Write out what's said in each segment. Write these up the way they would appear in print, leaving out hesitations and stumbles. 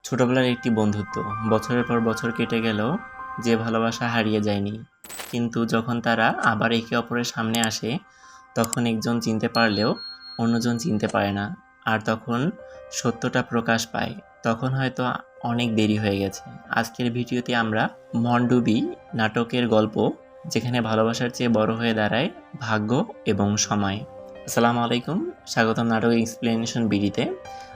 ছোটবেলার একটি বন্ধুত্ব বছরের পর বছর কেটে গেলেও যে ভালোবাসা হারিয়ে যায়নি। কিন্তু যখন তারা আবার একে অপরের সামনে আসে, তখন একজন চিনতে পারলেও অন্যজন চিনতে পারে না। আর তখন সত্যটা প্রকাশ পায়, তখন হয়তো অনেক দেরি হয়ে গেছে। আজকের ভিডিওতে আমরা মণ্ডুবি নাটকের গল্প, যেখানে ভালোবাসার চেয়ে বড় হয়ে দাঁড়ায় ভাগ্য এবং সময়। আসসালামু আলাইকুম, স্বাগতম নাটক এক্সপ্লেনেশন বিডিতে।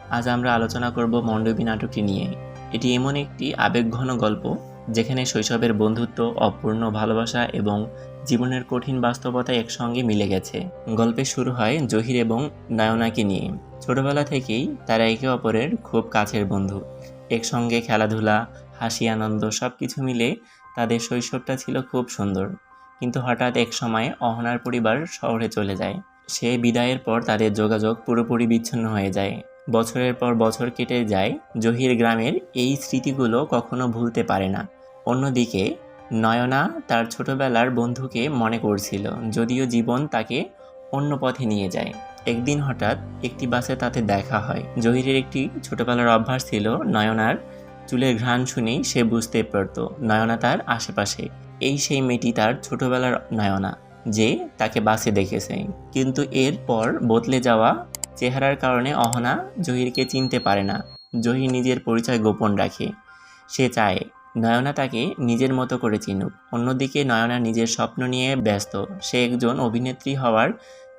আজ আমরা আলোচনা করব মণ্ডুবি নাটকটি নিয়ে। এটি এমন একটি আবেগঘন গল্প যেখানে শৈশবের বন্ধুত্ব, অপূর্ণ ভালোবাসা এবং জীবনের কঠিন বাস্তবতা একসঙ্গে মিলে গেছে। গল্পের শুরু হয় জহির এবং নয়নাকে নিয়ে। ছোটবেলা থেকেই তারা একে অপরের খুব কাছের বন্ধু। একসঙ্গে খেলাধুলা, হাসি, আনন্দ সব কিছু মিলে তাদের শৈশবটা ছিল খুব সুন্দর। কিন্তু হঠাৎ এক সময় অহনার পরিবার শহরে চলে যায়। সে বিদায়ের পর তাদের যোগাযোগ পুরোপুরি বিচ্ছিন্ন হয়ে যায়। বছরের পর বছর কেটে যায়, জহির গ্রামের এই স্মৃতিগুলো কখনো ভুলতে পারে না। অন্যদিকে নয়না তার ছোটবেলার বন্ধুকে মনে করছিল, যদিও জীবন তাকে অন্য পথে নিয়ে যায়। একদিন হঠাৎ একটি বাসে তাদের দেখা হয়। জহিরের একটি ছোটবেলার অভ্যাস ছিল, নয়নার চুলের ঘ্রাণ শুনেই সে বুঝতে পারত নয়না তার আশেপাশে। এই সেই মেয়েটি, তার ছোটবেলার নয়না, যে তাকে বাসে দেখেছে। কিন্তু এরপর বদলে যাওয়া চেহারার কারণে অহনা জহিরকে চিনতে পারে না। জহির নিজের পরিচয় গোপন রাখে। সে চায় নয়না তাকে নিজের মতো করে চিনুক। অন্যদিকে নয়না নিজের স্বপ্ন নিয়ে ব্যস্ত। সে একজন অভিনেত্রী হওয়ার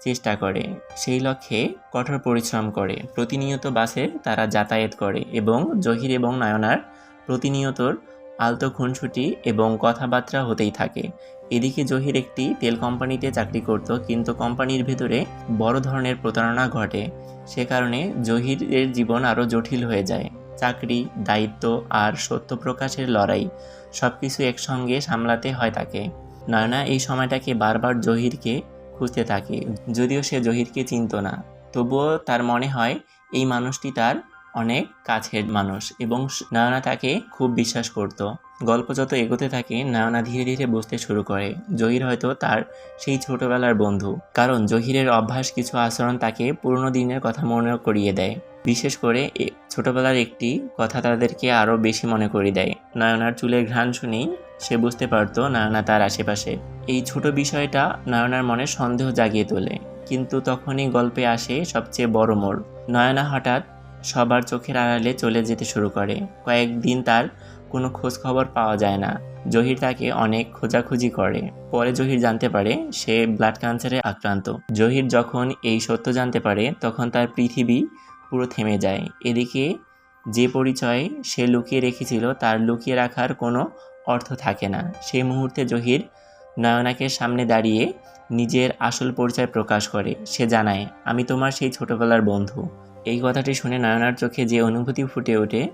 চেষ্টা করে। সেই লক্ষ্যে কঠোর পরিশ্রম করে। প্রতিনিয়ত বাসে তারা যাতায়াত করে এবং জহির এবং নয়নার প্রতিনিয়তর আলতো খুনসুটি এবং কথাবার্তা হতেই থাকে। এদিকে জহির একটি তেল কোম্পানিতে চাকরি করত, কিন্তু কোম্পানির ভেতরে বড় ধরনের প্রতারণা ঘটে। সে কারণে জহিরের জীবন আরও জটিল হয়ে যায়। চাকরি, দায়িত্ব আর সত্য প্রকাশের লড়াই সবকিছু একসঙ্গে সামলাতে হয় তাকে। নয়না এই সময়টাকে বারবার জহিরকে খুঁজতে থাকে। যদিও সে জহিরকে চিনত না, তবুও তার মনে হয় এই মানুষটি তার অনেক কাছের মানুষ এবং নয়না তাকে খুব বিশ্বাস করত। গল্প যত এগোতে থাকে, নয়না ধীরে ধীরে বুঝতে শুরু করে জহির হয়তো তার সেই ছোটবেলার বন্ধু। কারণ জহিরের অভ্যাস, কিছু আচরণ তাকে পুরনো দিনের কথা মনে করিয়ে দেয়। বিশেষ করে ছোটবেলার একটি কথা তাদেরকে আরও বেশি মনে করিয়ে দেয়। নয়নার চুলের ঘ্রাণ শুনেই সে বুঝতে পারত নয়না তার আশেপাশে। এই ছোট বিষয়টা নয়নার মনে সন্দেহ জাগিয়ে তোলে। কিন্তু তখনই গল্পে আসে সবচেয়ে বড় মোড়। নয়না হঠাৎ সবার চোখের আড়ালে চলে যেতে শুরু করে। কয়েকদিন তার কোনো খোঁজ খবর পাওয়া যায় না। জহির তাকে অনেক খোঁজাখুঁজি করে। পরে জহির জানতে পারে সে ব্লাড ক্যান্সারে আক্রান্ত। জহির যখন এই সত্য জানতে পারে, তখন তার পৃথিবী পুরো থেমে যায়। এদিকে যে পরিচয় সে লুকিয়ে রেখেছিল, তার লুকিয়ে রাখার কোনো অর্থ থাকে না। সেই মুহূর্তে জহির নয়নাকে সামনে দাঁড়িয়ে নিজের আসল পরিচয় প্রকাশ করে। সে জানায়, আমি তোমার সেই ছোটবেলার বন্ধু। এই কথাটি শুনে নয়নার চোখে যে অনুভূতি ফুটে ওঠে,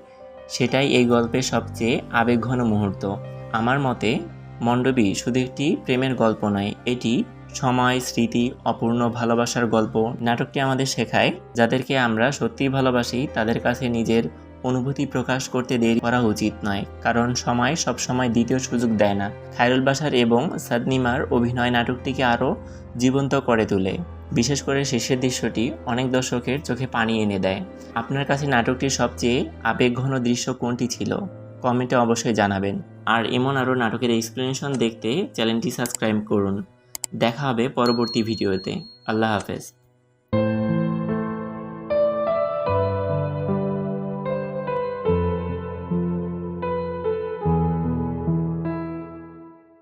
সেটাই এই গল্পের সবচেয়ে আবেগঘন মুহূর্ত। আমার মতে মণ্ডুবি শুধু একটি প্রেমের গল্প নয়, এটি সময়, স্মৃতি, অপূর্ণ ভালোবাসার গল্প। নাটকটি আমাদের শেখায়, যাদেরকে আমরা সত্যিই ভালোবাসি তাদের কাছে নিজের অনুভূতি প্রকাশ করতে দেরি করা উচিত নয়, কারণ সময় সবসময় দ্বিতীয় সুযোগ দেয় না। খায়রুল বাশার এবং সাদনিমার অভিনয় নাটকটিকে আরও জীবন্ত করে তোলে। বিশেষ করে শেষের দৃশ্যটি অনেক দর্শকের চোখে পানি এনে দেয়। আপনার কাছে নাটকটির সবচেয়ে আবেগঘন দৃশ্য কোনটি ছিল? কমেন্টে অবশ্যই জানাবেন। আর এমন আরও নাটকের এক্সপ্লেনেশন দেখতে চ্যানেলটি সাবস্ক্রাইব করুন। দেখা হবে পরবর্তী ভিডিওতে। আল্লাহ হাফেজ।